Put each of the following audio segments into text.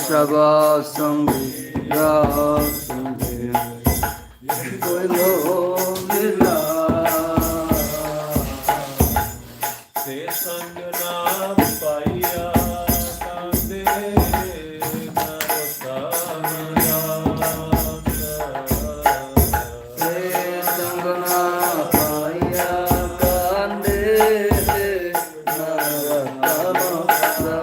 Shava Sangha Koilovila Se Sangana Paya Kande Narotana Se Sangana Paya Kande Narotana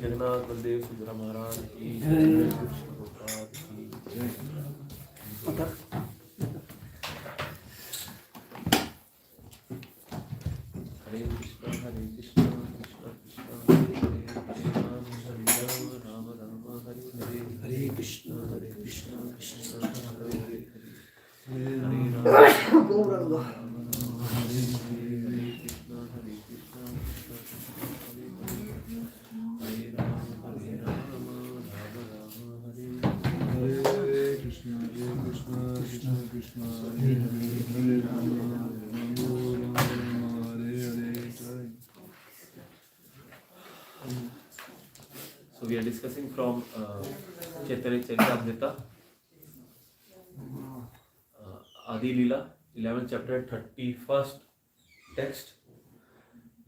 Jagannath Baldev Subhadra महाराज की जय, कृष्ण प्रभुपाद की जय। हरे कृष्ण कृष्ण कृष्ण हरे हरे राम राम राम हरे हरे, हरे कृष्ण कृष्ण कृष्ण हरे हरे, हरे राम गौरंग हरे हरे, हरे कृष्ण कृष्ण कृष्ण हरे हरे, हरे राम राम राम हरे हरे कृष्ण कृष्ण कृष्ण हरे हरे, हरे Ram Hare Hare. So we are discussing from Chaitanya Charitamrita, Adi Leela, 11th chapter, 31st text.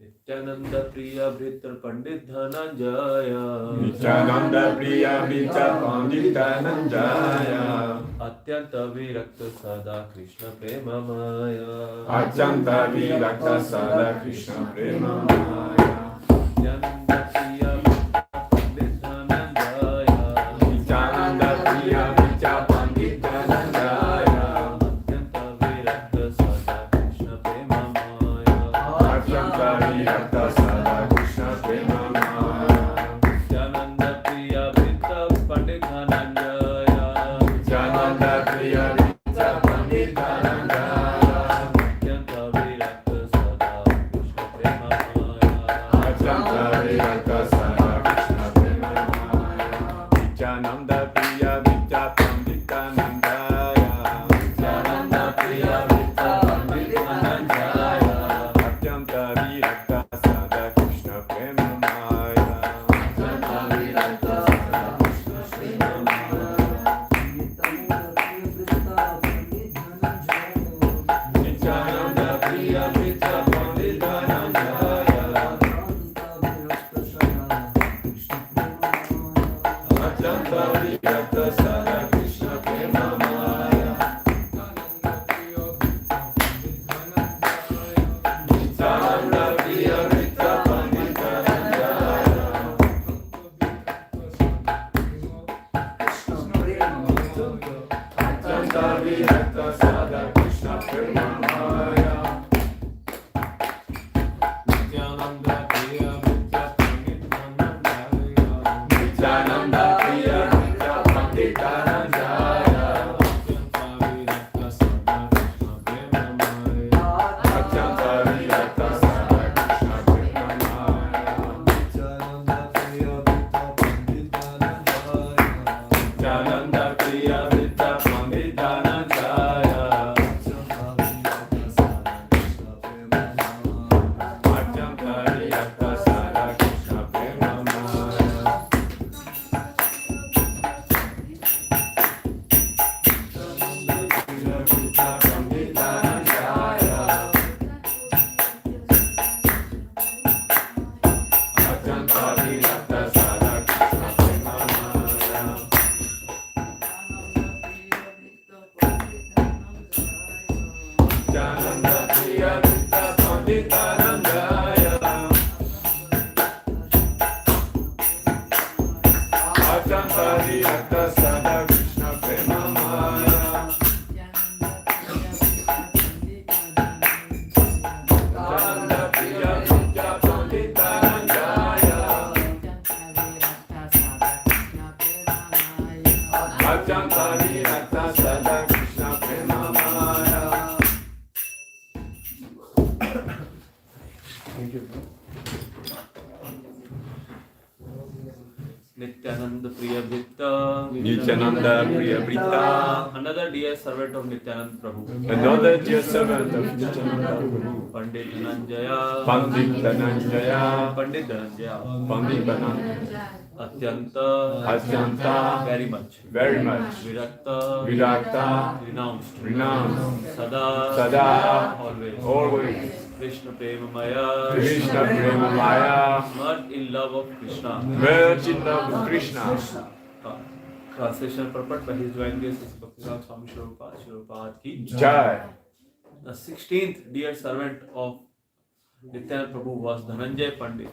Nityananda Priya Bhritar Pandit Dhananjaya, Nityananda Priya Bhritta Pandit Dhananjaya, Atyanta Virakta Sada Krishna Prema Maya, Atyanta Virakta Sada Krishna Prema Maya, Nityananda Priya Bhritar Pandit Dhananjaya, Nityananda Priya Bhritta Pandit Dhananjaya, Atyanta Virakta Sada Krishna Prema Maya, Atyanta Virakta Sada Krishna Prema Maya, Nityananda Priya Bhritar Pandit Dhananjaya, Nityananda Priya Bhritta Pandit Dhananjaya, Atyanta Virakta Sada Krishna Prema Maya, Atyanta Virakta Sada Krishna Prema Maya, Nityananda Priya Bhritta Pandit Dhananjaya, Nityananda Priya Bhritar Pandit Dhananjaya, Atyanta Virakta Sada Krishna Prema Maya, Atyanta Virakta Sada Krishna Prema Maya, Nityananda Priya Bhritar Pandit Dhananjaya, Atyanta Virakta Sada Krishna Prema Maya, Nityananda Priya Bhritar Pandit Dhananjaya, Atyanta Virakta Sada Krishna Prema Maya, Nityananda Priya Bhritar Pandit Dhananjaya, Nityananda Priya Bhritta Pandit Dhananjaya, Atyanta Virakta Sada Krishna Prema Maya, Atyanta Virakta Sada Krishna Prema Maya, Nityananda Priya Bhritar Pandit Dhananjaya, Atyanta Virakta Sada Krishna Prema Maya, Pandit Dhananjaya, Atyanta Virakta Sada Krishna Prema Maya, Nityananda Priya Bhritta Pandit Dhananjaya, Atyanta Virakta Sada Krishna Prema Maya, Nityananda Priya Bhritta Pandit Dhananjaya, Atyanta Virakta Sada Krishna Prema Maya. Nityananda Priya Bhritar, Nityananda Priya Bhritta, another dear servant of Nityananda Prabhu, another dear servant of Nityananda Prabhu, Pandit Dhananjaya, Pandit Dhananjaya, Pandit Dhananjaya, Pandit Dhananjaya, Atyanta, Atyanta, very much, Virakta, renounced, renounced, Sada, always, Krishna Premamaya, Krishna Prema Maya, merged in love of Krishna. merged in love with Krishna. Translation purport by His Divine Grace is Bhaktivedanta Swami Srila Prabhupada ki Jai. The 16th dear servant of Nityananda Prabhu was Dhananjay Pandit.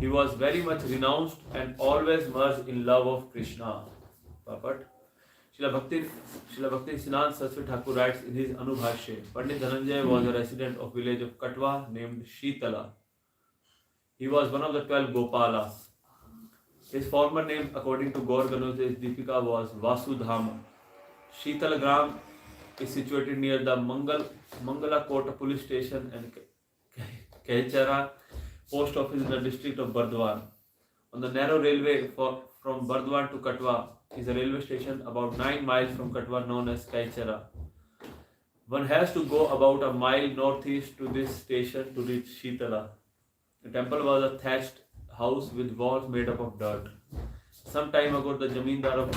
He was very much renounced and always merged in love of Krishna. Papat. Srila Bhakti Siddhanta Saraswati Thakur writes in his Anubhashya, Pandit Dhananjay was a resident of village of Katwa named Shitala. He was one of the 12 Gopalas. His former name, according to Gaur Ganoj's Deepika, was Vasudhama. Shitala Gram is situated near the Mangala Kota police station and Kehchara post office in the district of Bardwan. On the narrow railway from Bardwan to Katwa is a railway station about 9 miles from Katwa known as Kaichara. One has to go about a mile northeast to this station to reach Shitala. The temple was a thatched house with walls made up of dirt. Some time ago, the Jamindar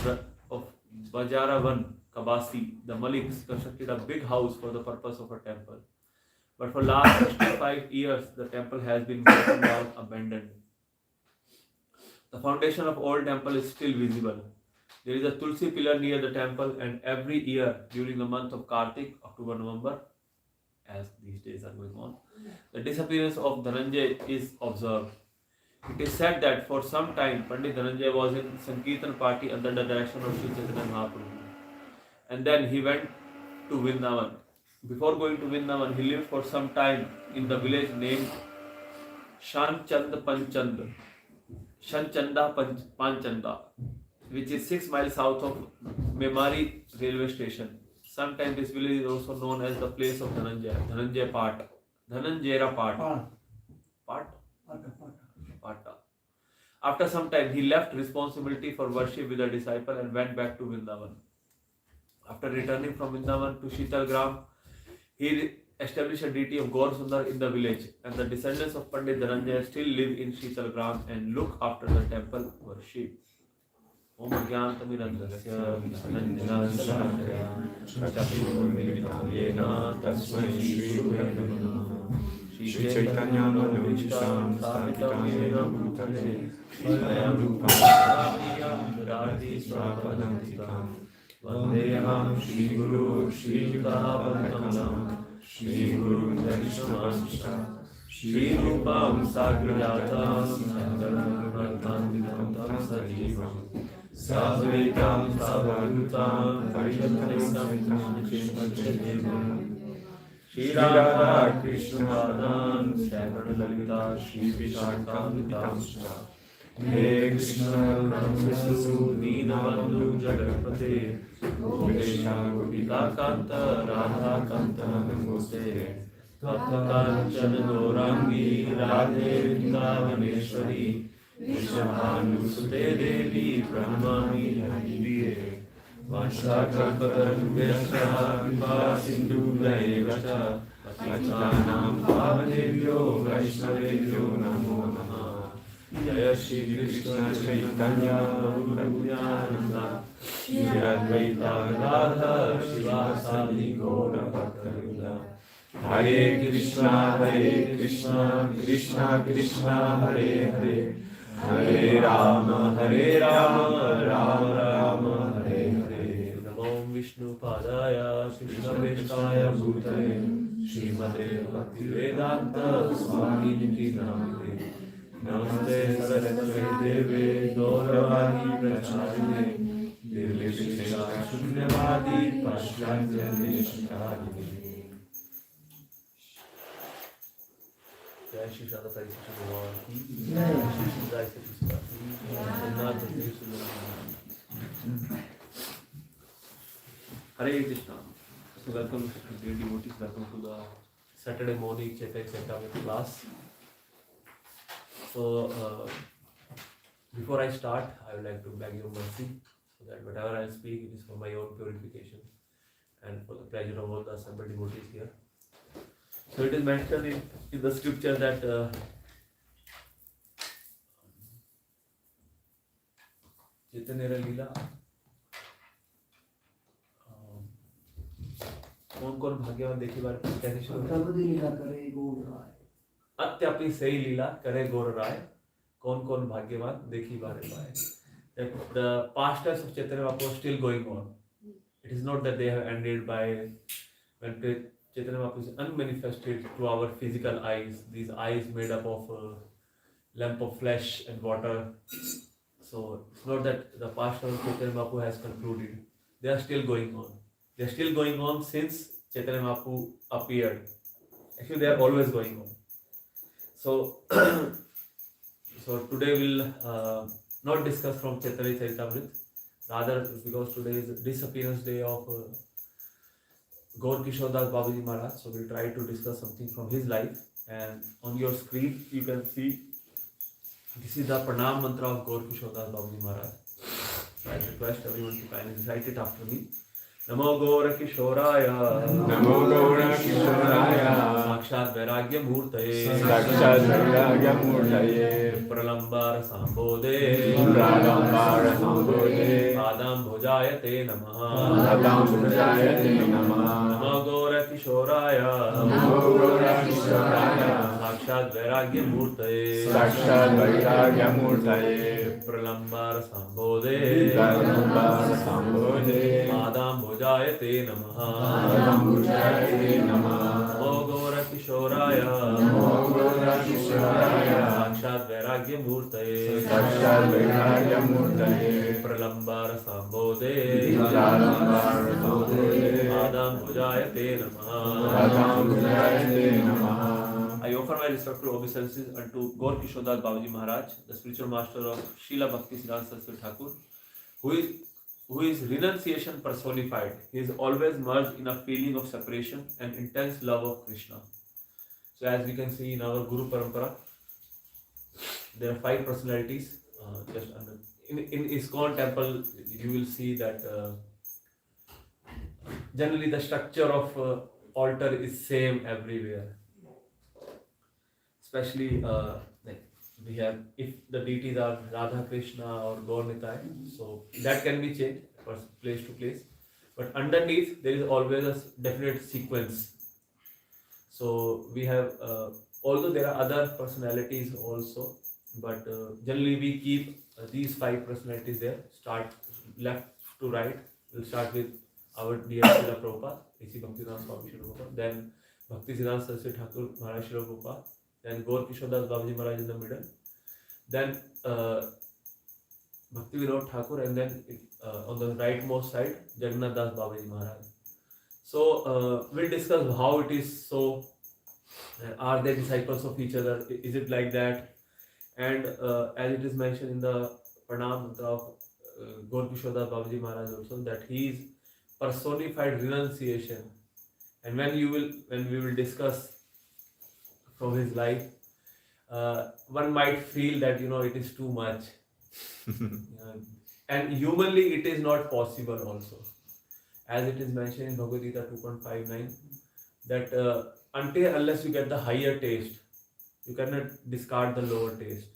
of Bajaravan, Kabasi, the Maliks, constructed a big house for the purpose of a temple. But for last 65 years, the temple has been broken down, abandoned. The foundation of old temple is still visible. There is a Tulsi pillar near the temple, and every year during the month of Kartik, October, November, as these days are going on, the disappearance of Dhananjay is observed. It is said that for some time Pandit Dhananjay was in Sankirtan party under the direction of Sri Chaitanya Mahaprabhu. And then he went to Vrindavan. Before going to Vrindavan, he lived for some time in the village named Shanchanda Panchanda, which is 6 miles south of Memari railway station. Sometimes this village is also known as the place of Dhananjaya Pat. Dhananjera Pat. Pata. After some time, he left responsibility for worship with a disciple and went back to Vrindavan. After returning from Vrindavan to Shitalgram, he established a deity of Gaur Sundar in the village, and the descendants of Pandit Dhananjaya still live in Shitalgram and look after the temple worship. Om Gyantamirandasya Dhananjaya Chakurmilitayena Tasmai Shri Shri Chaitanya Manavishtam Sthapitam Yena Bhutale Swayam Rupam Radhi Swapadantikam Vandeham Shri Guru Shri Yudhavantamam Shri Guru Darshanamashta Shri Rupam Sagrajatam Sangaram Sajivam Savekam Savadutam Vaishnavisam Vishnavisam Shri Radha Krishna Radhan Shakara Lalita Shri Vishakamitamshta He Krishna Krishna Dina Bandhu Jagarpate Gopesha Gopika Kanta Radha Kanta Namoste Tatkanchan Gorangi Radhe Vrindavaneshwari Vishnu Sute Devi Brahmani Hariye Vanshakalpatarubhyascha Kripa Sindhuvaevacha Patitanam Pavanebhyo Vaishnavebhyo Namo Namaha Jaya Shri Krishna Chaitanya Prabhu Nityananda Shri Advaita Gadadhar Shivasadi Gaura Bhakta Hare Krishna Krishna Krishna Hare Hare Hare Rama Rama Rama Hare Hare Namo Vishnu Padaya Krishna Veshaya Bhutale Srimate Bhaktivedanta Swami Niti Namite Namaste Saraswati Deve Gauravani Pracharine Dirvishesha Shunyavadi Pashyantya Shikadini Jai Shri Radha Parisisvara Mandir. Jai Shri Radha Parisisvara Mandir. Hare Krishna. So welcome dear devotees, welcome to the Saturday morning Chaitanya class. So before I start, I would like to beg your mercy so that whatever I speak, it is for my own purification and for the pleasure of all the assembled devotees here. So it is mentioned in the scripture that Chaitanya Leela कौन भाग्यवान देखी बार कैसे शुरू अत्यपि सही लीला करे गौर राय कौन भाग्यवान देखी बारे पाए. That the pastimes of Chaitanya Mahaprabhu are still going on. It is not that they have ended by when Chaitanya Mahaprabhu is unmanifested to our physical eyes. These eyes made up of lamp of flesh and water. So it's not that the past of Chaitanya Mahaprabhu has concluded. They are still going on. They are still going on since Chaitanya Mahaprabhu appeared. Actually, they are always going on. So, so today we'll not discuss from Chaitanya Charitamrita. Rather, because today is disappearance day of Gaur Kishore Das Babaji Maharaj. So we'll try to discuss something from his life. And on your screen, you can see this is the Pranam mantra of Gaur Kishore Das Babaji Maharaj. So I request everyone to kindly recite it after me. Namo Gaur Kishoraya. Namo Gaura Kishoraya. Sakshat Vairagya Murtaye. Sakshat Vairagya Murtaye. Pralambar Sambode. Radha Parisisvara Mandir. Padam Bhojayate Namaha. Radha Parisisvara Mandir. Namo Gaur Kishoraya. Namo Gaura Kishoraya. Sakshat Vairagya Murtaye. Sakshat Vairagya Murtaye. Pralambar Sambode. Radha Sambodhe. Padam Bhojayate Namaha. Radha Parisisvara Mandir. Namo Gaur Kishoraya. Namo Gaura Kishoraya. Sakshat Vairagya Murtaye. Sakshat Vairagya Murtaye. Pralambar Sambode. Radha Parisisvara Padam Bhojayate Namaha. Radha Parisisvara Mandir. I offer my respectful obeisances unto Gaur Kishore Das Babaji Maharaj, the spiritual master of Srila Bhakti Siddhanta Saraswati Thakur, who is renunciation personified. He is always merged in a feeling of separation and intense love of Krishna. So as we can see in our Guru Parampara, there are 5 personalities. Just under in ISKCON temple, you will see that generally the structure of altar is same everywhere. Especially like we have, if the deities are Radha Krishna or Gaur Nitai, so that can be changed from place to place. But underneath there is always a definite sequence. So we have, although there are other personalities also, but generally we keep these 5 personalities there. Start left to right. We'll start with our dear Srila Prabhupada, A.C. Bhaktivedanta Swami Srila Prabhupada, then Bhakti Siddhanta Saraswati Thakur Maharaj Srila Prabhupada, then Gaur Kishore Das Babaji Maharaj in the middle, then Bhakti Vinod Thakur, and then on the rightmost side Jagannath Das Babaji Maharaj. So we'll discuss how it is so. Are they disciples of each other? Is it like that? And as it is mentioned in the Pranam mantra of Gaur Kishore Das Babaji Maharaj also, that he is personified renunciation. And when we will discuss from his life, one might feel that it is too much, and humanly it is not possible also, as it is mentioned in Bhagavad Gita 2.59, that unless you get the higher taste, you cannot discard the lower taste.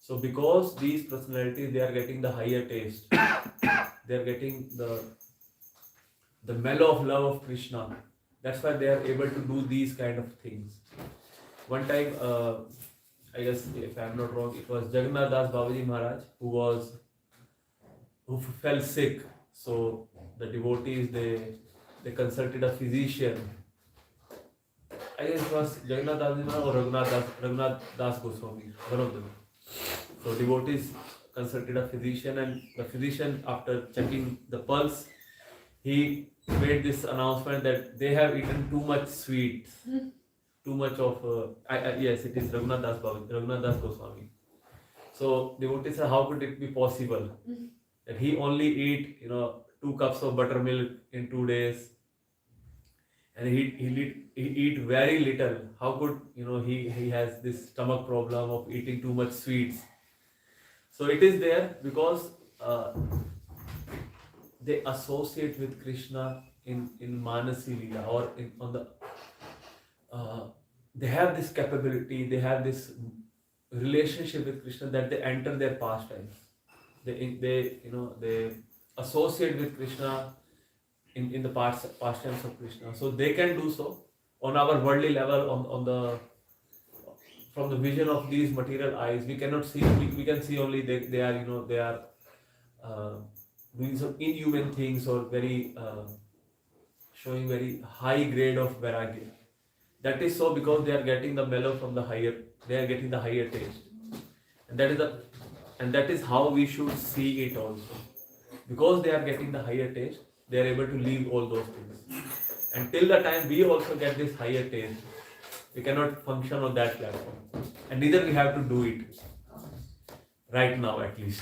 So because these personalities, they are getting the higher taste, they are getting the mellow of love of Krishna. That's why they are able to do these kind of things. One time, I guess if I am not wrong, it was Jagannath Das Babaji Maharaj who fell sick. So the devotees, they consulted a physician. I guess it was Jagannath Das Maharaj or Raghunath Das Goswami, one of them. So devotees consulted a physician, and the physician, after checking the pulse, he made this announcement that they have eaten too much sweets, too much of, yes, it is Raghunath Das Goswami. So devotees said, how could it be possible that he only eat 2 cups of buttermilk in 2 days, and he eat very little? How could he has this stomach problem of eating too much sweets? So it is there because they associate with Krishna in Manasi Leela, or they have this capability, they have this relationship with Krishna that they enter their pastimes. They associate with Krishna in the pastimes of Krishna. So they can do so on our worldly level, from the vision of these material eyes. We cannot see. We can see only they are doing some inhuman things, or showing very high grade of vairagya. That is so because they are getting the mellow from the higher. They are getting the higher taste. and that is how we should see it also. Because they are getting the higher taste, they are able to leave all those things. And till the time we also get this higher taste, we cannot function on that platform, and neither we have to do it right now at least.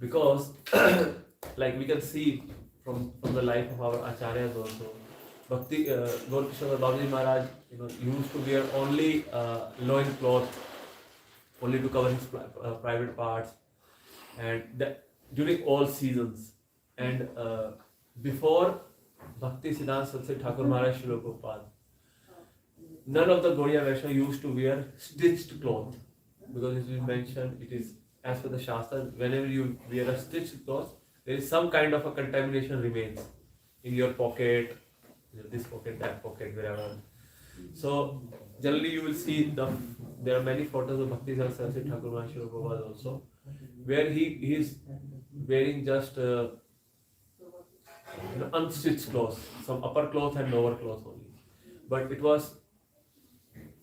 Because like we can see from the life of our acharyas also, Bhakti Gaur Kishore Babaji Maharaj, used to wear only loin cloth, only to cover his private parts, and that during all seasons. And before Bhakti Siddhanta Saraswati Thakur Maharaj Srila Prabhupada, none of the Gaudiya Vaishnava used to wear stitched cloth, because it is mentioned, it is as per the Shastra, whenever you wear a stitched cloth, there is some kind of a contamination remains in your pocket, this pocket, that pocket, wherever. So generally you will see there are many photos of Bhakti Saraswati Thakur Maharaj Srila Prabhupada also, where he is wearing just unstitched clothes, some upper cloth and lower cloth only. But it was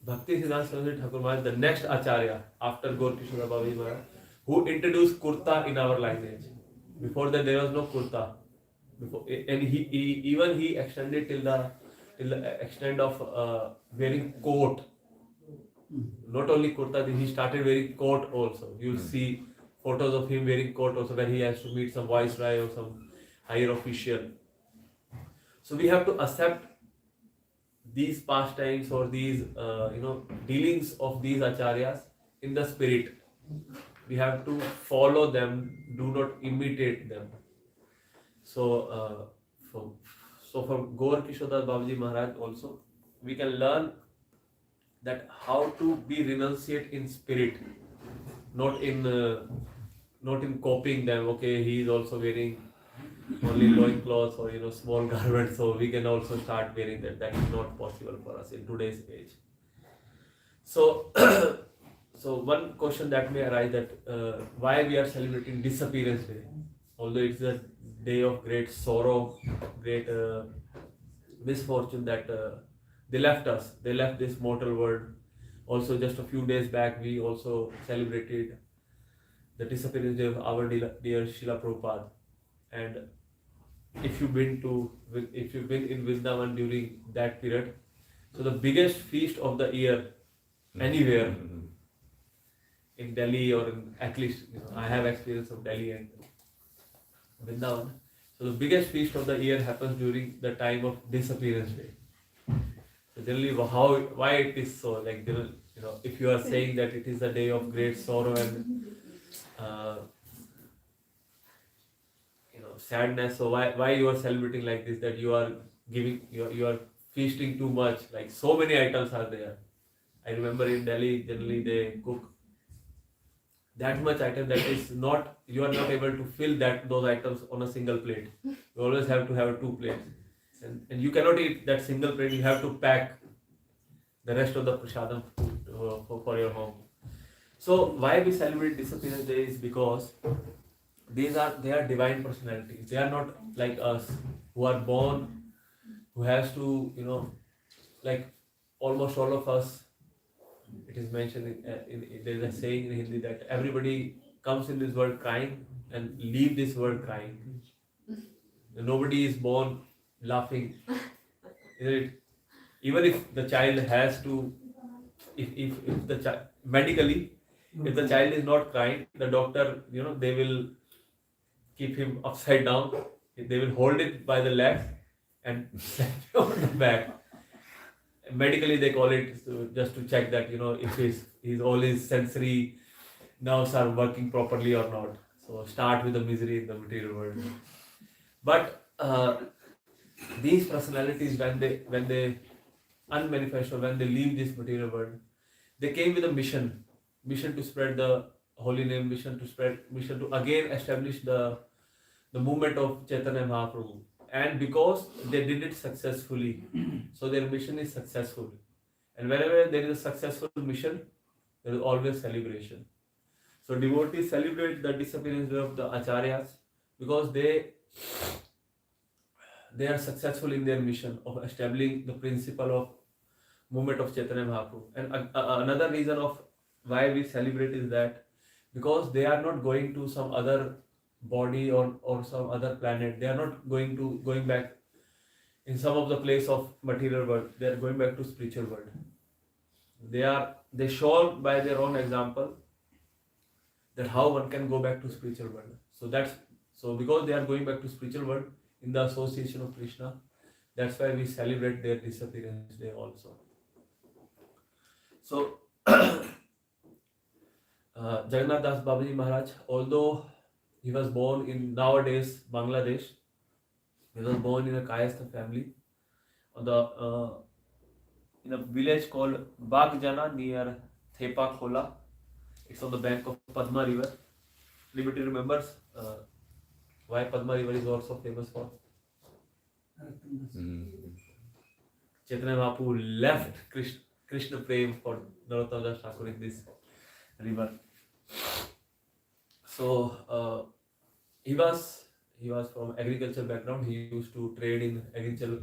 Bhakti Siddhanta Saraswati Thakur Maharaj, the next Acharya after Gaur Kishore Babaji Maharaj, who introduced kurta in our lineage. Before that there was no kurta. And he extended till the extent of wearing coat. Not only kurta, he started wearing coat also. You will see photos of him wearing coat also, when he has to meet some viceroy or some higher official. So we have to accept these pastimes or these dealings of these acharyas in the spirit. We have to follow them, do not imitate them. So from Gaur Kishore Babaji Maharaj also, we can learn that how to be renunciate in spirit, not in copying them. Okay, he is also wearing only loin cloths or small garments, so we can also start wearing that. That is not possible for us in today's age. So so one question that may arise, that why we are celebrating Disappearance Day, although it's a day of great sorrow, great misfortune, that they left us, they left this mortal world. Also just a few days back we also celebrated the disappearance day of our dear Srila Prabhupada. And if you've been in Vrindavan during that period, so the biggest feast of the year anywhere in Delhi, or at least I have experience of Delhi and Vrindavan. So the biggest feast of the year happens during the time of Disappearance Day. So generally, why it is so? Like if you are saying that it is a day of great sorrow and sadness, so why you are celebrating like this? That you are you are feasting too much. Like so many items are there. I remember in Delhi, generally they cook that much item that is not, you are not able to fill those items on a single plate. You always have to have 2 plates, and you cannot eat that single plate. You have to pack the rest of the prasadam for your home. So why we celebrate Disappearance Day is because they are divine personalities. They are not like us, who are born, who has to like almost all of us. It is mentioned there is a saying in Hindi that everybody comes in this world crying and leave this world crying. Nobody is born laughing. Isn't it? Even if the child has to, if the child medically, if the child is not crying, the doctor, they will keep him upside down. They will hold it by the legs and slap him on the back. Medically, they call it just to check that if his all his sensory nerves are working properly or not. So start with the misery in the material world. But these personalities, when they unmanifest, or when they leave this material world, they came with a mission to spread the holy name, mission to again establish the movement of Chaitanya Mahaprabhu. And because they did it successfully, so their mission is successful. And whenever there is a successful mission, there is always celebration. So devotees celebrate the disappearance day of the acharyas because they are successful in their mission of establishing the principle of movement of Chaitanya Mahaprabhu. And another reason of why we celebrate is that because they are not going to some other body or some other planet. They are not going back in some of the place of material world. They are going back to spiritual world. They show by their own example that how one can go back to spiritual world. So because they are going back to spiritual world in the association of Krishna, that's why we celebrate their disappearance day also. So Jagannath Das Babaji Maharaj, although he was born in nowadays Bangladesh, he was born in a Kayastha family on the in a village called Bagjana near Thepa Khola. It's on the bank of Padma River. Anybody remembers why Padma River is also famous for? Chaitanya Mahaprabhu left Krishna Prem for Narottam Das Thakur in this river. So he was from agricultural background. He used to trade in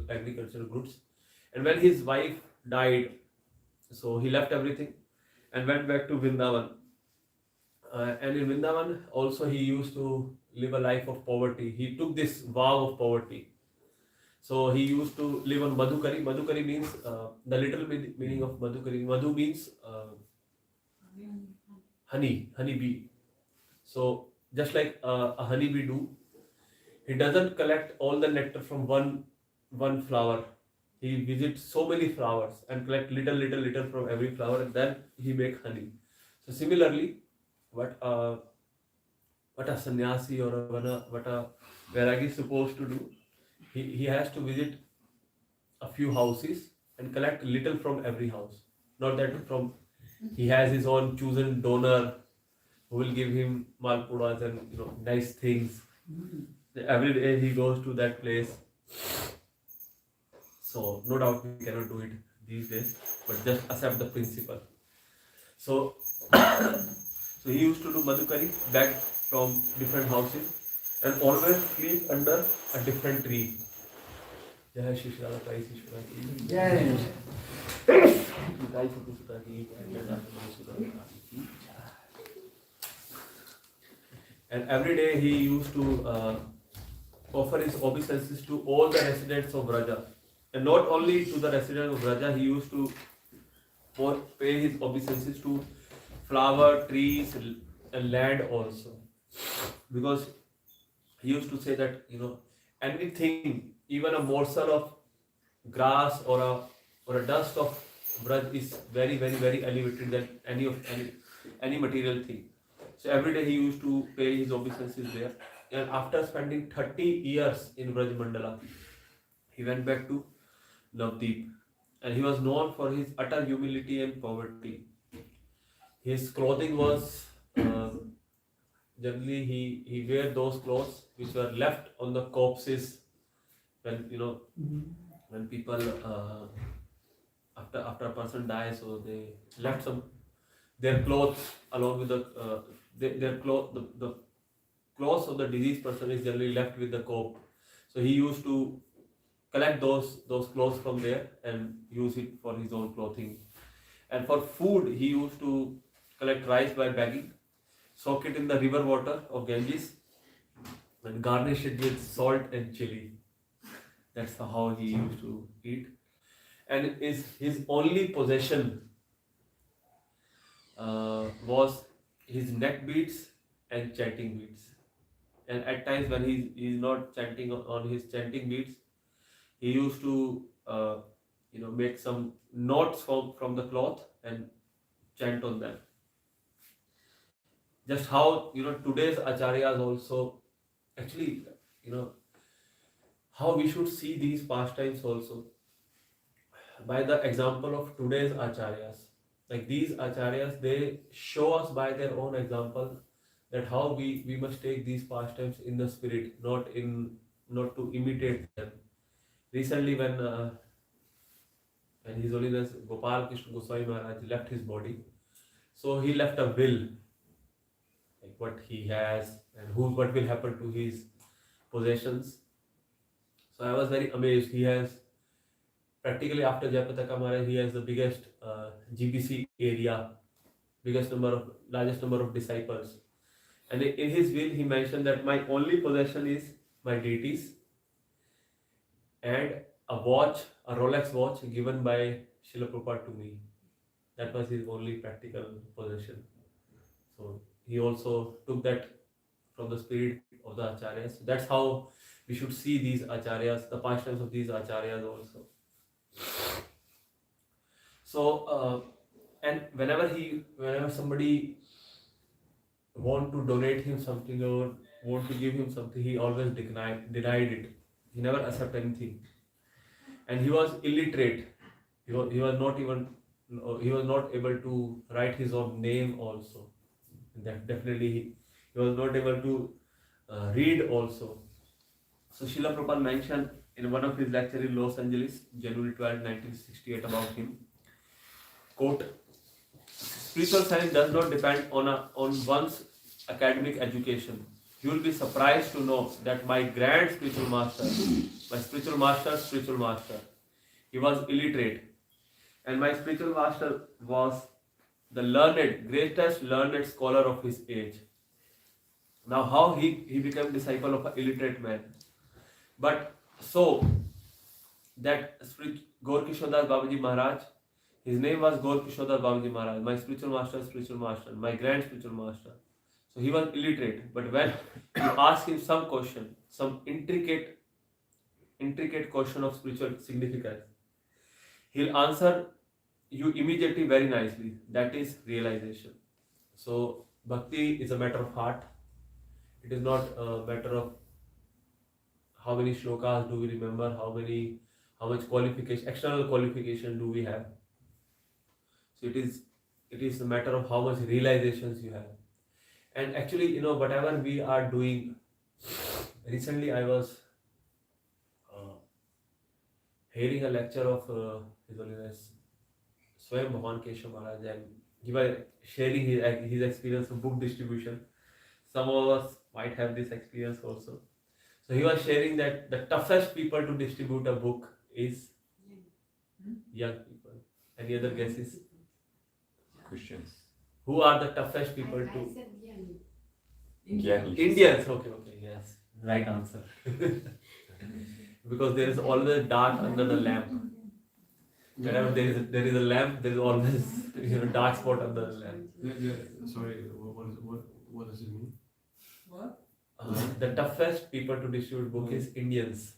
agricultural goods, and when his wife died, so he left everything and went back to Vrindavan. And in Vrindavan also he used to live a life of poverty. He took this vow of poverty. So he used to live on Madhukari. Madhukari means the literal meaning of Madhukari. Madhu means honeybee. So just like a honeybee do, he doesn't collect all the nectar from one flower. He visits so many flowers and collect little from every flower, and then he make honey. So similarly, what a sannyasi or what a vairagi is supposed to do, he has to visit a few houses and collect little from every house. Not that from he has his own chosen donor who will give him malpudas and nice things. Every day he goes to that place. So no doubt we cannot do it these days, but just accept the principle. So so he used to do Madhukari back from different houses and always sleep under a different tree. Jai Shri Radha Parisisvara Mandir. Jai. And every day he used to offer his obeisances to all the residents of Vraja. And not only to the residents of Vraja, he used to pay his obeisances to flower, trees, and land also. Because he used to say that, anything, even a morsel of grass or a dust of Vraj is very, very, very elevated than any material thing. So every day he used to pay his obeisances there. And after spending 30 years in Vraj Mandala, he went back to Navdeep. And he was known for his utter humility and poverty. His clothing was generally he wear those clothes which were left on the corpses when when people after a person dies, so they left their clothes along with the clothes of the deceased person is generally left with the corpse. So he used to collect those clothes from there and use it for his own clothing. And for food, he used to collect rice by bagging, soak it in the river water of Ganges, and garnish it with salt and chili. That's how he used to eat. And his only possession was his neck beads and chanting beads. And at times when he's not chanting on his chanting beads, he used to make some knots from the cloth and chant on them. Just how today's acharyas also actually how we should see these pastimes also by the example of today's acharyas. Like these acharyas, they show us by their own example that how we must take these pastimes in the spirit, not to imitate them. Recently, when His Holiness Gopal Krishna Goswami Maharaj left his body, so he left a will, like what he has and what will happen to his possessions. So I was very amazed. He has practically after Jayapataka Maharaj, he has the biggest GBC area largest number of disciples. And in his will, he mentioned that my only possession is my deities and a watch, a Rolex watch given by Srila Prabhupada to me. That was his only practical possession. So he also took that from the spirit of the acharyas. So that's how we should see these acharyas, the pastimes of these acharyas also. So and whenever somebody want to donate him something or want to give him something, he always denied it. He never accept anything. And he was illiterate. He was not able to write his own name also. That definitely he was not able to read also. So Srila Prabhupada mentioned in one of his lectures in Los Angeles, January 12, 1968 about him, quote, spiritual science does not depend on one's academic education. You will be surprised to know that my grand spiritual master, spiritual master, he was illiterate. And my spiritual master was the greatest learned scholar of his age. Now, how he became disciple of an illiterate man? But so that Gaur Kishodas Babaji Maharaj, his name was Gaur Kishodas Babaji Maharaj, my spiritual master, my grand spiritual master. So he was illiterate, but when you ask him some question, some intricate question of spiritual significance, he'll answer you immediately very nicely. That is realization. So bhakti is a matter of heart. It is not a matter of how many shlokas do we remember, how much external qualification do we have. So it is a matter of how much realizations you have. And actually, whatever we are doing, recently I was hearing a lecture of His Holiness Swayam Bhavan Keshav Maharaj, and he was sharing his experience of book distribution. Some of us might have this experience also. So he was sharing that the toughest people to distribute a book is young people. Any other guesses? Christians. Who are the toughest people to? I said Indians. Okay, yes. Right answer. Because there is always dark under the lamp. Whenever there is a lamp, there is always dark spot under the lamp. Sorry, what does it mean? What? The toughest people to distribute book is Indians.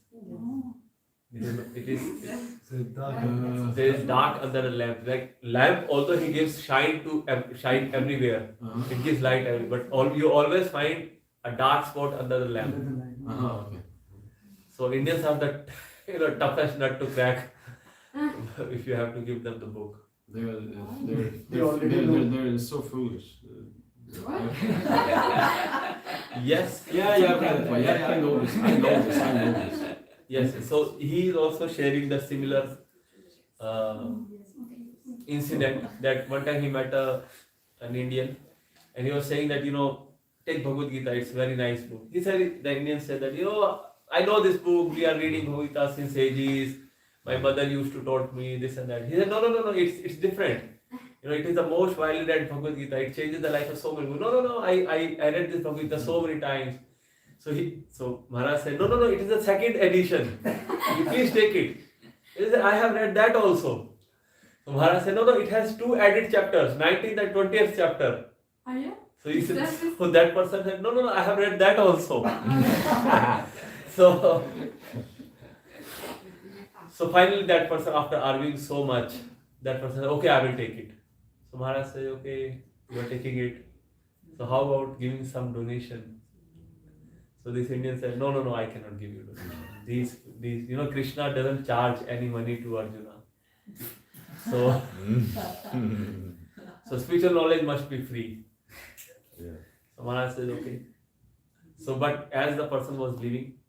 It is there is dark under the lamp. Like lamp, although he gives shine everywhere, it gives light everywhere. But you always find a dark spot under the lamp. Okay. So Indians have the toughest nut to crack if you have to give them the book. They're so foolish. Yes. Yeah, I know this. Yes. So he is also sharing the similar incident that one time he met an Indian, and he was saying that take Bhagavad Gita, it's a very nice book. He said, the Indian said that I know this book, we are reading Bhagavad Gita since ages. My mother used to taught me this and that. He said, no, it's different. It is the most widely read Bhagavad Gita. It changes the life of so many people. No, I read this Bhagavad Gita so many times. So Maharaj said, no, it is the second edition. You please take it. He said, I have read that also. So Maharaj said, no, it has 2 added chapters, 19th and 20th chapter. Are you? So he said, so that person said, no, I have read that also. So finally that person, after arguing so much, that person said, okay, I will take it. So Maharaj said, okay, you are taking it. So how about giving some donation? So this Indian said, no, I cannot give you donation. These, Krishna doesn't charge any money to Arjuna. So, so spiritual knowledge must be free. Yeah. So Maharaj said, okay. So, but as the person was leaving,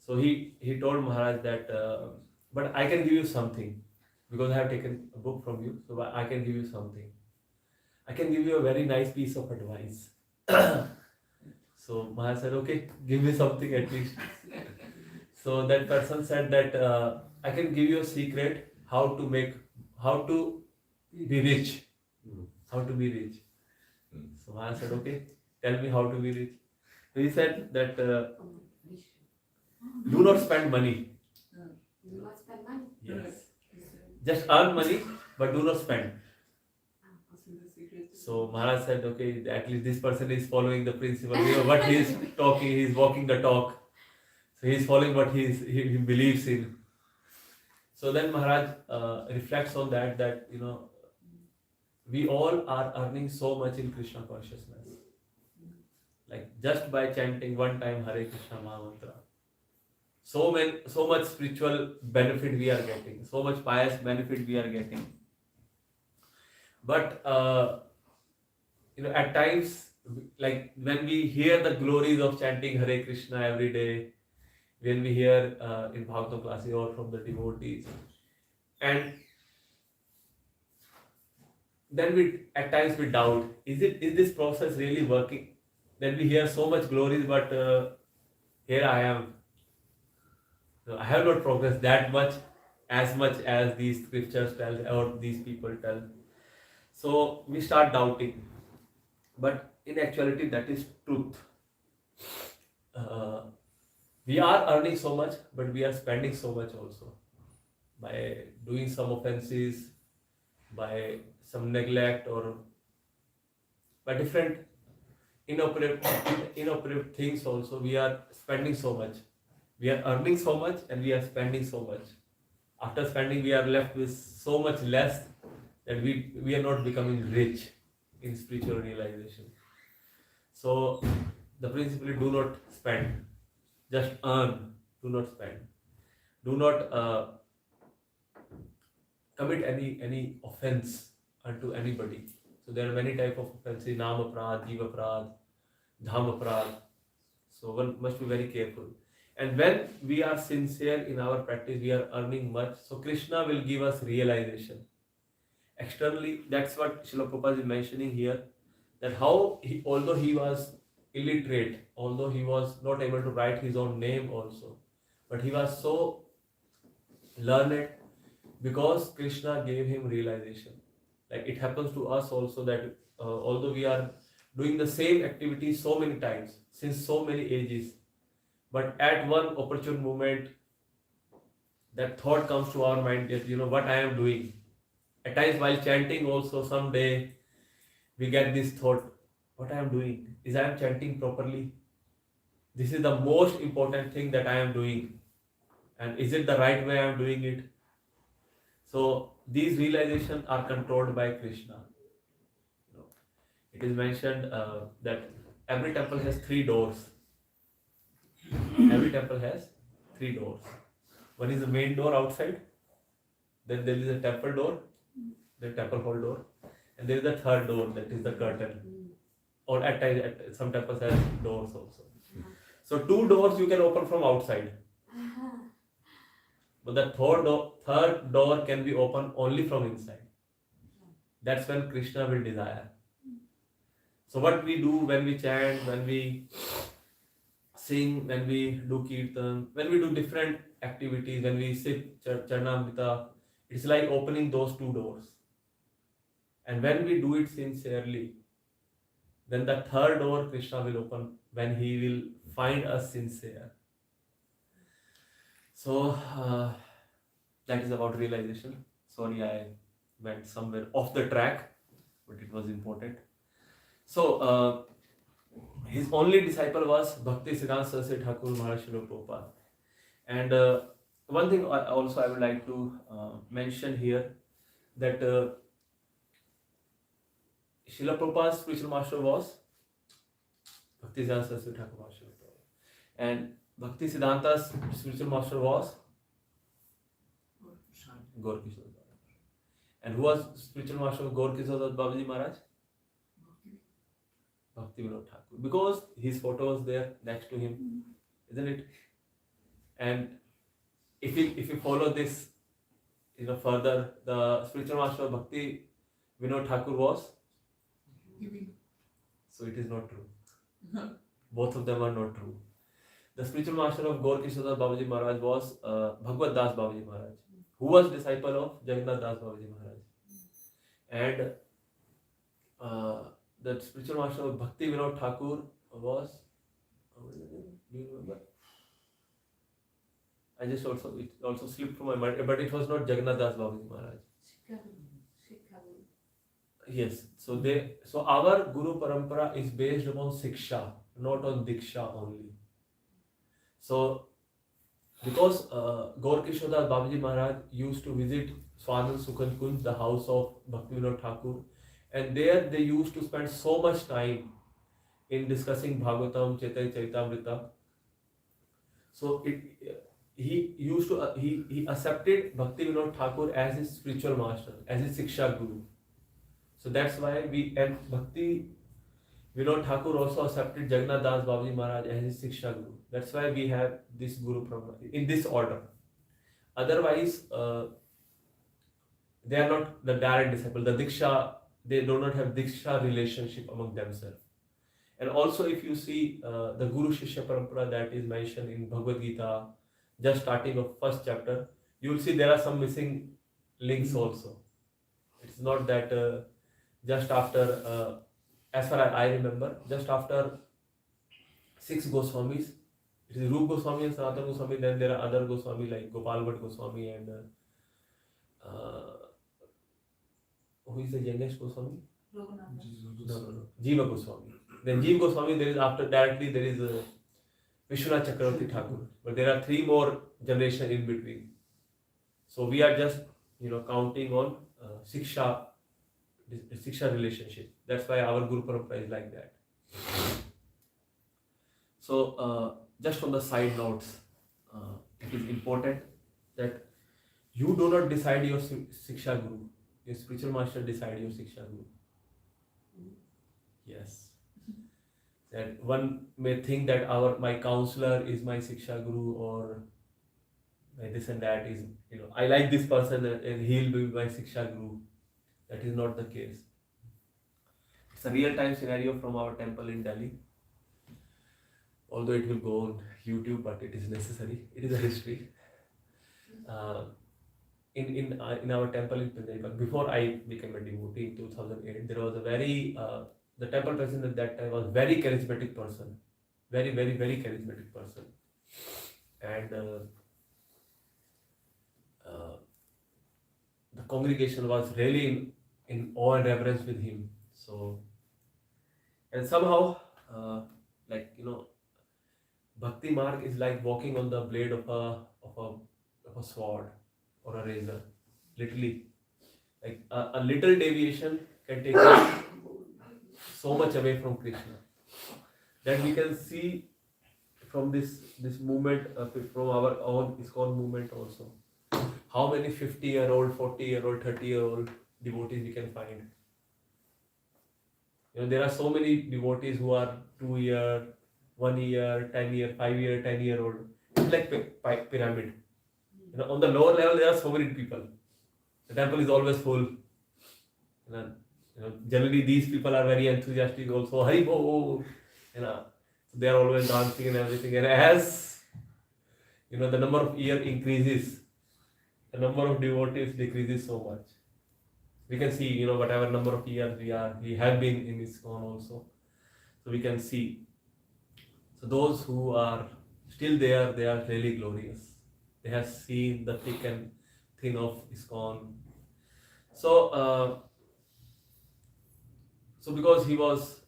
so he told Maharaj that, but I can give you something, because I have taken a book from you, so I can give you something. I can give you a very nice piece of advice. So Maharaj said, okay, give me something at least. So that person said that I can give you a secret how to be rich. how to be rich. Hmm. So Maharaj said, okay, tell me how to be rich. So he said that do not spend money. Do not spend money. Yes. Just earn money, but do not spend. So Maharaj said, okay, at least this person is following the principle. You know what he is talking, he is walking the talk. So he is following what he believes in. So then Maharaj reflects on that you know we all are earning so much in Krishna consciousness. Like just by chanting one time Hare Krishna Mahamantra. So much spiritual benefit we are getting, so much pious benefit we are getting. But you know, at times, like when we hear the glories of chanting Hare Krishna every day, when we hear in Bhagavatam classes or from the devotees, and then we at times we doubt: is this process really working? Then we hear so much glories, but here I am. So I have not progressed that much, as these scriptures tell or these people tell. So we start doubting. But in actuality, that is truth. We are earning so much, but we are spending so much also by doing some offenses, by some neglect, or by different inoperative things. Also, we are spending so much. We are earning so much, and we are spending so much. After spending, we are left with so much less that we are not becoming rich in spiritual realization. So the principle is do not spend, just earn, do not spend. Do not commit any offense unto anybody. So there are many types of offenses: naam aparad, jeev aparad, dham aparad. So one must be very careful. And when we are sincere in our practice, we are earning much. So Krishna will give us realization. Externally, that's what Srila Prabhupada is mentioning here. That how although he was illiterate, although he was not able to write his own name also, but he was so learned because Krishna gave him realization. Like it happens to us also that although we are doing the same activity so many times since so many ages, but at one opportune moment, that thought comes to our mind that you know what I am doing. At times while chanting also, someday we get this thought, what I am doing? Is I am chanting properly? This is the most important thing that I am doing. And is it the right way I am doing it? So these realizations are controlled by Krishna. You know, it is mentioned that every temple has 3 doors. Every temple has 3 doors. One is the main door outside. Then there is a temple door, the temple hall door, and there is the third door, that is the curtain. Or at times, some temples have doors also. So 2 doors you can open from outside, but the third door can be opened only from inside. That's when Krishna will desire. So what we do when we chant, when we sing, when we do kirtan, when we do different activities, when we sit Charnamrita, it's like opening those 2 doors. And when we do it sincerely, then the third door Krishna will open when he will find us sincere. So that is about realization. Sorry, I went somewhere off the track, but it was important. So his only disciple was Bhakti Siddhanta Saraswati Thakur Maharaj Srila Prabhupada. And one thing I would like to mention here, that Srila Prabhupada's spiritual master was Bhakti Siddhanta Saraswati Thakur Maharaj Srila Prabhupada. And Bhakti Siddhanta's spiritual master was Gaur Kishore Das. And who was spiritual master of Gaur Kishore Das Babaji Maharaj? Bhakti Vinod Thakur. Because his photo was there next to him, isn't it? And if you follow this, you know, further, the spiritual master of Bhakti Vinod Thakur was. So it is not true. Both of them are not true. The spiritual master of Gaur Kishore Das Babaji Maharaj was Bhagavad Das Babaji Maharaj, who was disciple of Jagannath Das Babaji Maharaj. And the spiritual master of Bhakti Vinod Thakur was, what is his name? Do you remember? I just it also slipped from my mind, but it was not Jagannath Das Babaji Maharaj. Yes, so our Guru Parampara is based upon Siksha, not on Diksha only. So because Gaur Kishodas Babaji Maharaj used to visit Swanand Sukhan Kunj, the house of Bhakti Vinod Thakur, and there they used to spend so much time in discussing Bhagavatam, Chaitanya Charitamrita. So he accepted Bhakti Vinod Thakur as his spiritual master, as his Siksha Guru. So that's why Bhakti Vinod Thakur also accepted Jagannath Das Babaji Maharaj as his Siksha Guru. That's why we have this Guru Parampara in this order. Otherwise, they are not the direct disciple. The Diksha, they do not have Diksha relationship among themselves. And also, if you see the Guru Shishya Parampara that is mentioned in Bhagavad Gita, just starting of first chapter, you will see there are some missing links also. It's not that just after, as far as I remember, just after 6 Goswamis, it is Rup Goswami and Sanatana Goswami, then there are other Goswami like Gopal Bhatt Goswami and who is the youngest Goswami? No. Jiva Goswami. Then Jiva Goswami, there is directly there is Vishwanath Chakravarti Thakur. But there are 3 more generations in between. So we are just counting on Siksha relationship. That's why our Guru Parampara is like that. So just on the side notes, it is important that you do not decide your Siksha Guru. Your spiritual master decide your Siksha Guru. Yes. That one may think that my counselor is my Siksha Guru, or my this and that is, I like this person and he'll be my Siksha Guru. That is not the case. It's a real-time scenario from our temple in Delhi. Although it will go on YouTube, but it is necessary. It is a history. In our temple in Punjab, before I became a devotee in 2008, there was a very the temple president at that time was very charismatic person, very charismatic person, and the congregation was really in awe and reverence with him. So, and somehow, Bhakti Marg is like walking on the blade of a sword or a razor, literally. Like a little deviation can take us so much away from Krishna. That we can see from this movement, from our own ISKCON movement also. How many 50-year-old, 40-year-old, 30-year-old devotees we can find. There are so many devotees who are 2 year, 1 year, 10 year, 5 year, 10-year-old. It's like pyramid. On the lower level there are so many people. The temple is always full. Generally these people are very enthusiastic also. Hari Bol. They are always dancing and everything. And as the number of years increases, the number of devotees decreases so much. We can see, whatever number of years we have been in ISKCON also. So we can see. So those who are still there, they are really glorious. They have seen the thick and thin of ISKCON. So, because he was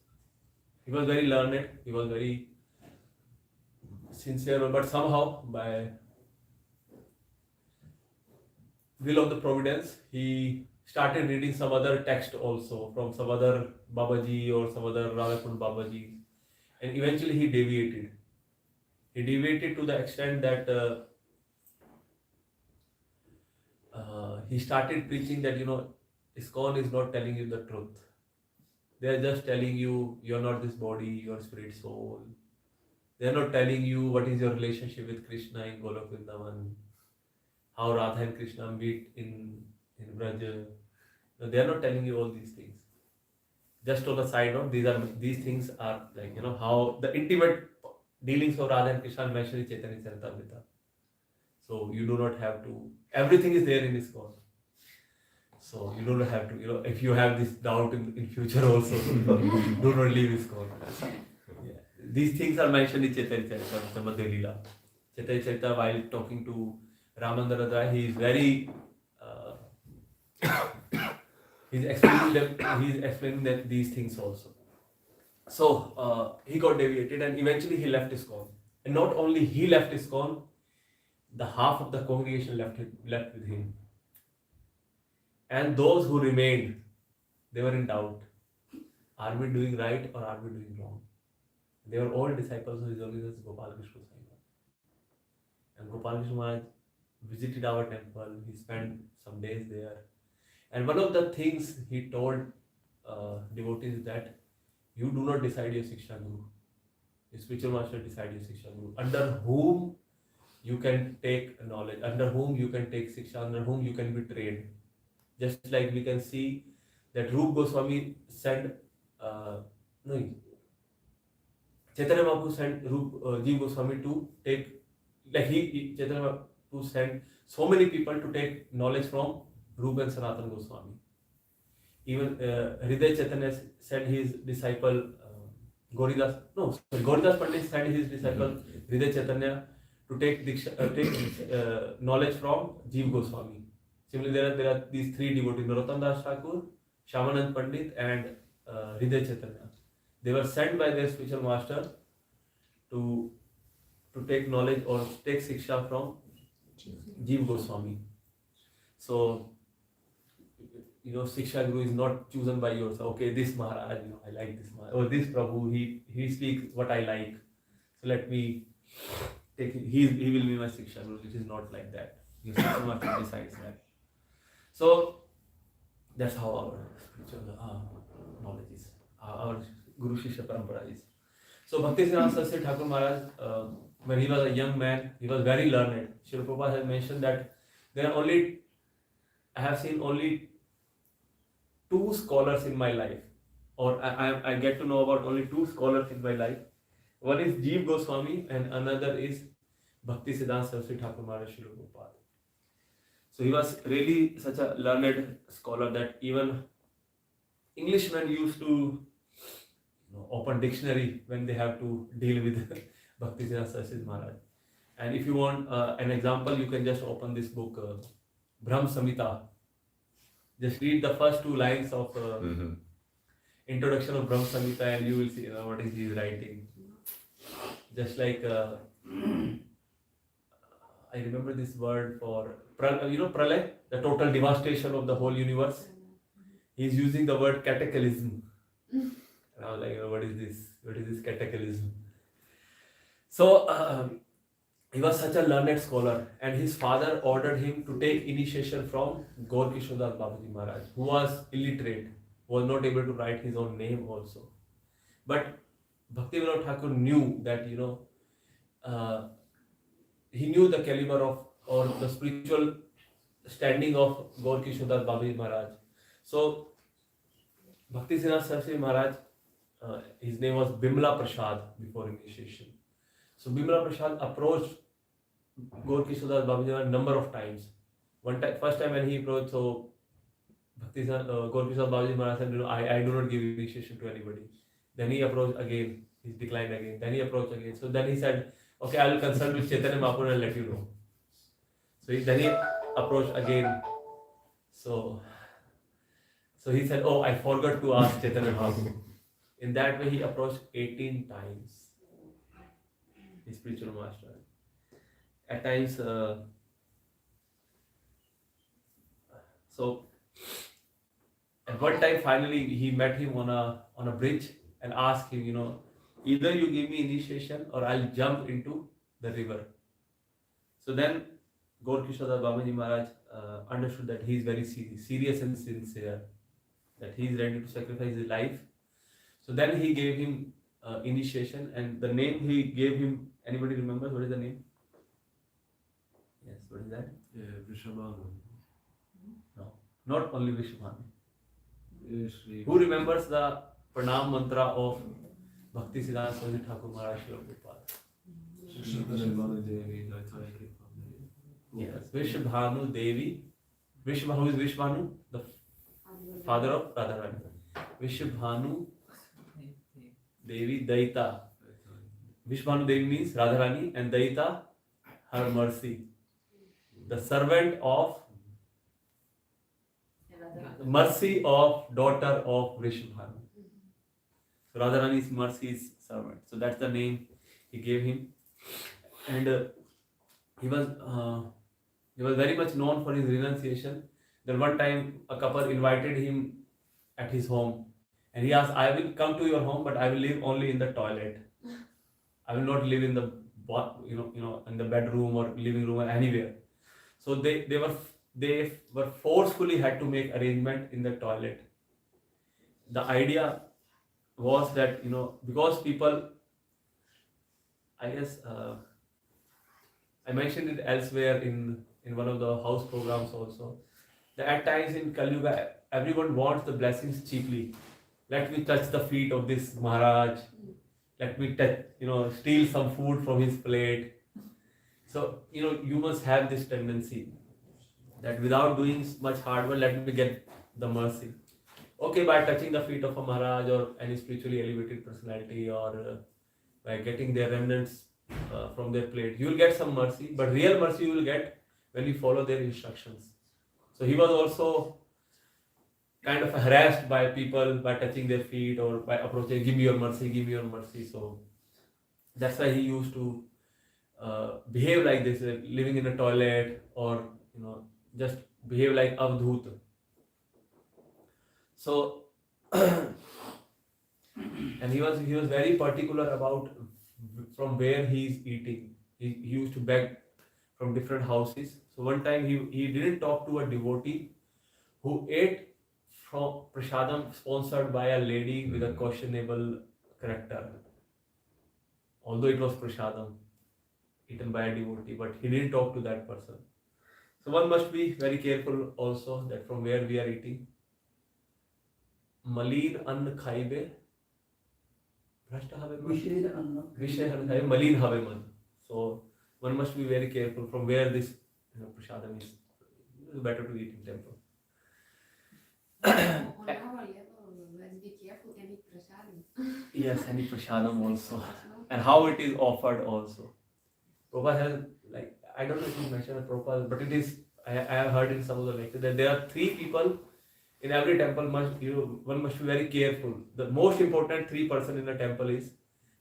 very learned, he was very sincere, but somehow by will of the providence, he started reading some other text also from some other Babaji or some other Radhakund Babaji, and eventually he deviated. He deviated to the extent that he started preaching that ISKCON is not telling you the truth. They are just telling you are not this body, your spirit soul. They are not telling you what is your relationship with Krishna in Golok Vrindavan, how Radha and Krishna meet in Braja. They are not telling you all these things. Just on the side note, these things are like how the intimate dealings of Radha and Krishna are mentioned in Chaitanya Charitamrita. So you do not have to. Everything is there in ISKCON. So you don't have to, if you have this doubt in future also, do not leave ISKCON. Yeah. These things are mentioned in Chaitanya Charitamrita, Madhya Leela. Chaitanya Charitamrita, while talking to Ramandara Rai, he is very, he's explaining that these things also. So he got deviated and eventually he left ISKCON. And not only he left ISKCON, the half of the congregation left with him. And those who remained, they were in doubt. Are we doing right or are we doing wrong? They were all disciples of His Holiness Gopal Krishna Maharaj. And Gopal Krishna Maharaj visited our temple. He spent some days there. And one of the things he told devotees is that you do not decide your Siksha Guru. Your spiritual master decide your Siksha Guru. Under whom you can take knowledge, under whom you can take Siksha, under whom you can be trained. Just like we can see that Rup Goswami sent, Chaitanya Mahaprabhu sent Jiva Goswami to take, like Chaitanya Mahaprabhu sent so many people to take knowledge from Rup and Sanatana Goswami. Even Hriday Chaitanya sent his disciple Gauridas Pandit sent his disciple Hriday Chaitanya to take knowledge from Jiva Goswami. Similarly, there are these three devotees, Narottam Das Thakur, Shyamanand Pandit and Hriday Chaitanya. They were sent by their spiritual master to take knowledge or take Siksha from Jiva Goswami. So, Siksha Guru is not chosen by yourself. Okay, this Maharaj, I like this Maharaj. Or this Prabhu, he speaks what I like. So let me take him. He will be my Siksha Guru. It is not like that. Your spiritual master decides that. So that's how our spiritual knowledge is. Our Guru Shishya Parampara is. So Bhakti Siddhanta Saraswati Thakur Maharaj, when he was a young man, he was very learned. Srila Prabhupada has mentioned that I have seen only 2 scholars in my life, or I get to know about only 2 scholars in my life. One is Jiva Goswami and another is Bhakti Siddhanta Saraswati Thakur Maharaj Srila Prabhupada. So he was really such a learned scholar that even Englishmen used to open dictionary when they have to deal with Bhakti Siddhanta Saraswati Maharaj. And if you want an example, you can just open this book, Brahm Samhita. Just read the first 2 lines of introduction of Brahm Samhita and you will see what is he writing. Just like, I remember this word for, Pralay, the total devastation of the whole universe. He's using the word cataclysm. And I was like, what is this? What is this cataclysm? So, he was such a learned scholar and his father ordered him to take initiation from Gaur Kishore Das Babaji Maharaj, who was illiterate, was not able to write his own name also. But Bhaktivinoda Thakur knew that, he knew the caliber of, or the spiritual standing of Gaur Kishore Das Babaji Maharaj. So, Bhakti Siddhanta Saraswati Maharaj, his name was Bimla Prasad before initiation. So Bimla Prasad approached Gaur Kishore Das Babaji Maharaj a number of times. First time when he approached, so Gaur Kishore Babaji Maharaj said, I do not give initiation to anybody. Then he approached again, he declined again. Then he approached again. So then he said, okay, I will consult with Chaitanya Mahaprabhu and let you know. So then he approached again. So he said, oh, I forgot to ask Chaitanya Mahaprabhu. In that way, he approached 18 times his spiritual master. At times, so at one time, finally, he met him on a bridge and asked him, either you give me initiation or I'll jump into the river. So then, Gaur Kishore Das Babaji Maharaj understood that he is very serious and sincere, that he is ready to sacrifice his life. So then he gave him initiation, and the name he gave him, anybody remembers what is the name? Yes, what is that? Vrishabhanu. No, not only Vrishabhanu. Who remembers the Pranam mantra of Bhakti Siddhanta Saraswati Thakur Maharaj Srila Prabhupada? Yes, Vrishabhanu Devi. Who is Vrishabhanu? The father of Radharani. Vishwabhanu Devi Daita. Vishwabhanu Devi means Radharani and Daita, her mercy. The servant of mercy of daughter of Vishwabhanu. So Radharani's mercy is servant. So that's the name he gave him. And he was very much known for his renunciation. Then one time a couple invited him at his home, and he asked, "I will come to your home, but I will live only in the toilet. I will not live in the in the bedroom or living room or anywhere." So they were forcefully had to make arrangement in the toilet. The idea was that because people, I guess I mentioned it elsewhere in one of the house programs also, that at times in Kali Yuga everyone wants the blessings cheaply. Let me touch the feet of this Maharaj. Let me touch, steal some food from his plate. So you must have this tendency that without doing much hard work, let me get the mercy. Okay, by touching the feet of a Maharaj or any spiritually elevated personality, or by getting their remnants from their plate, you will get some mercy, but real mercy you will get when you follow their instructions. So he was also kind of harassed by people by touching their feet or by approaching, "Give me your mercy, give me your mercy." So that's why he used to behave like this, like living in a toilet, or just behave like Avdhut. So and he was very particular about from where he is eating. He used to beg from different houses. So one time he didn't talk to a devotee who ate from prasadam sponsored by a lady with a questionable character. Although it was prasadam eaten by a devotee, but he didn't talk to that person. So one must be very careful also that from where we are eating. Maleen ann khaibe, bhrashta have man. Vishay ann khaibe, maleen have man. So one must be very careful from where this prasadam is. It's better to eat in temple. On our level, let's be careful any prasadam. Yes, any prasadam also, and how it is offered also. Prabhupada has, like, I don't know if you mentioned Prabhupada, but it is, I have heard in some of the lectures that there are three people in every temple. One must be very careful. The most important three persons in the temple is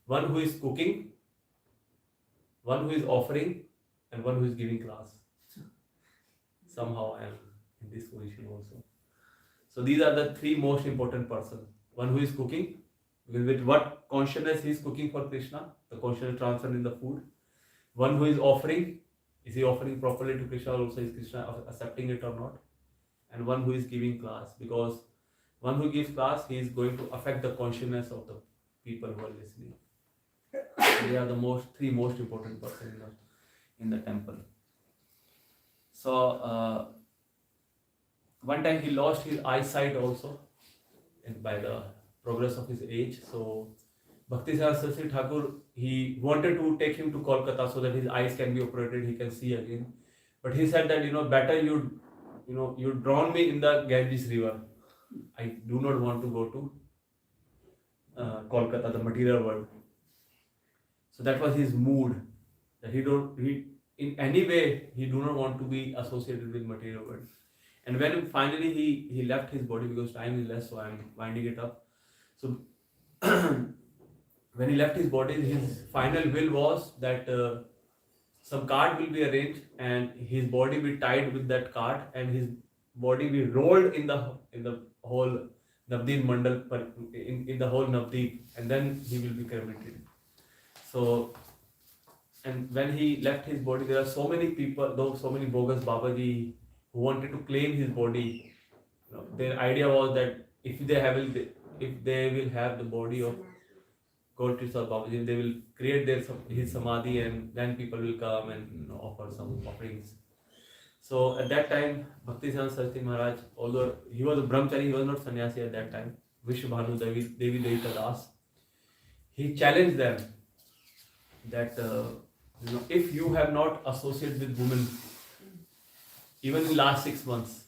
one who is cooking, one who is offering, and one who is giving class. Somehow I am in this position also. So these are the three most important persons. One who is cooking, with what consciousness he is cooking for Krishna, the consciousness transferred in the food. One who is offering, is he offering properly to Krishna, or also is Krishna accepting it or not? And one who is giving class, because one who gives class, he is going to affect the consciousness of the people who are listening. So they are the three most important persons in the temple. So one time he lost his eyesight also, and by the progress of his age. So Bhakti Saraswati Thakur, he wanted to take him to Kolkata so that his eyes can be operated, he can see again. But he said that better you drown me in the Ganges river. I do not want to go to Kolkata, the material world. So that was his mood. That he in any way he do not want to be associated with material world. And when finally he left his body, because time is less, so I am winding it up. So when he left his body, his final will was that some cart will be arranged and his body be tied with that cart, and his body be rolled in the whole Navdeep Mandal, in the whole Navdeep, and then he will be cremated. So, and when he left his body, there are so many people, so many bogus Babaji who wanted to claim his body. Their idea was that if they will have the body of Gaurkishore Babaji, they will create his samadhi, and then people will come and offer some offerings. So at that time, Bhakti Saraswati Maharaj, although he was a brahmachari, he was not sannyasi at that time, Vishwabhanu Devi Devita Das, he challenged them that if you have not associated with women even in last 6 months,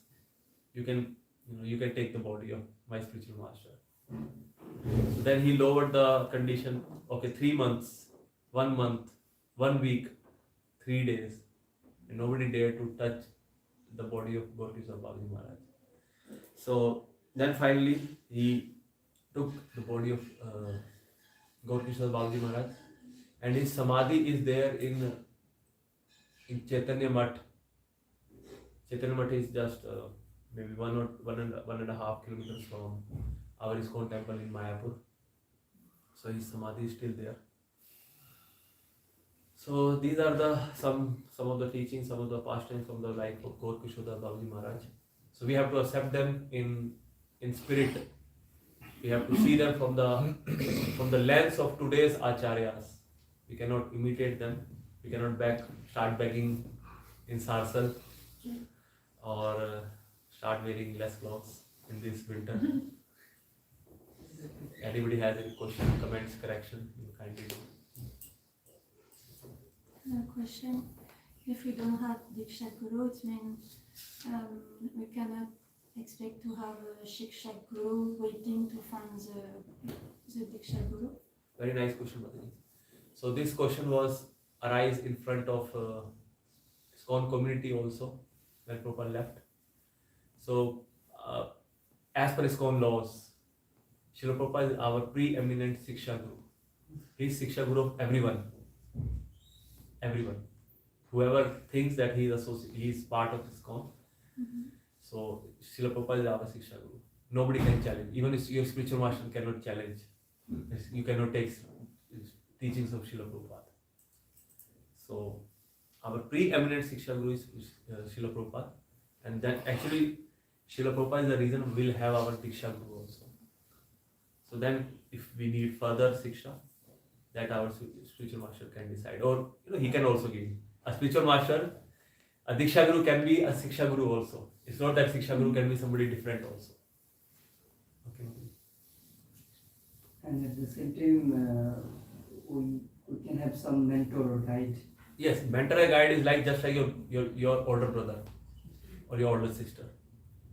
you can you can take the body of my spiritual master. So then he lowered the condition. Okay, 3 months, 1 month, 1 week, 3 days, and nobody dared to touch the body of Gorkishore Babaji Maharaj. So then finally he took the body of Gorkishore Babaji Maharaj, and his samadhi is there in Chaitanya Math. Chaitanya Math is just maybe 1.5 kilometers from our ISKCON temple in Mayapur. So his samadhi is still there. So these are the some of the teachings, some of the pastimes from the life of Gorkishore Babaji Maharaj. So we have to accept them in spirit. We have to see them from the lens of today's acharyas. We cannot imitate them. We cannot start begging in sarsal or start wearing less clothes in this winter. Anybody has any question, comments, correction, you kindly do. Question: if we don't have Diksha Guru, it means we cannot expect to have a Shiksha Guru waiting to find the Diksha Guru? Very nice question, Mataji. So this question was arise in front of ISKCON community also when Prabhupada left. So as per ISKCON laws, Srila Prabhupada is our preeminent Siksha Guru. He is Siksha Guru of everyone. Everyone. Whoever thinks that he is part of ISKCON. So Srila Prabhupada is our Siksha Guru. Nobody can challenge. Even your spiritual master cannot challenge. You cannot take teachings of Srila Prabhupada. So our preeminent Siksha Guru is Srila Prabhupada. And then actually Srila Prabhupada is the reason we will have our Diksha Guru also. So then if we need further Siksha, that our spiritual master can decide. Or he can also give. A spiritual master, a Diksha Guru can be a Siksha Guru also. It's not that Siksha Guru can be somebody different also. Okay. And at the same time, we can have some mentor or guide. Yes, mentor or guide is like just like your older brother or your older sister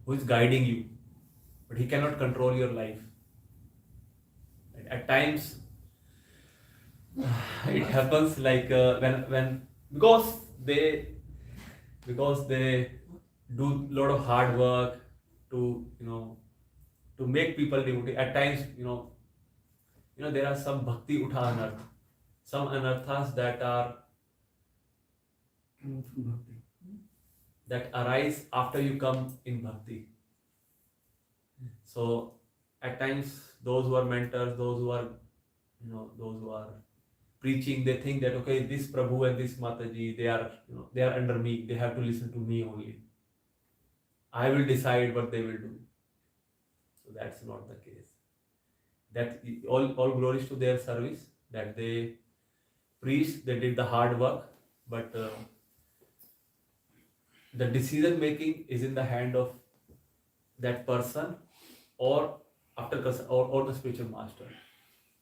who is guiding you, but he cannot control your life. At times, it happens like when because they do lot of hard work to make people devotee. At times, there are some bhakti utha anartha, some anarthas that arise after you come in bhakti. So at times those who are mentors, those who are preaching, they think that okay, this Prabhu and this Mataji, they are under me, they have to listen to me only. I will decide what they will do. So that's not the case. That all glories to their service, that they preached, they did the hard work, but the decision making is in the hand of that person or the spiritual master.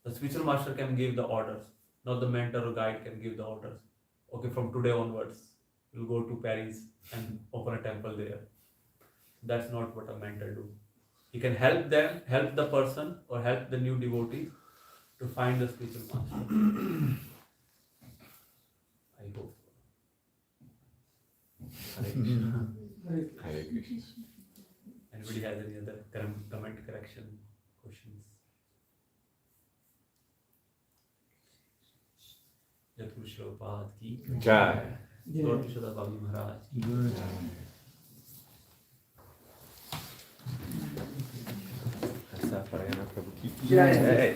The spiritual master can give the orders, not the mentor or guide can give the orders. Okay, from today onwards, we'll go to Paris and open a temple there. That's not what a mentor do. He can help the person or help the new devotee to find the spiritual master. I hope. Hare Krishna. Hare Krishna. Anybody has any other comment, correction, questions? Jatguru Srila Prabhupada ki Jai. Lord Kishoda Babaji Maharaj ki Asa Parayana Prabhu ki Jai. Jai.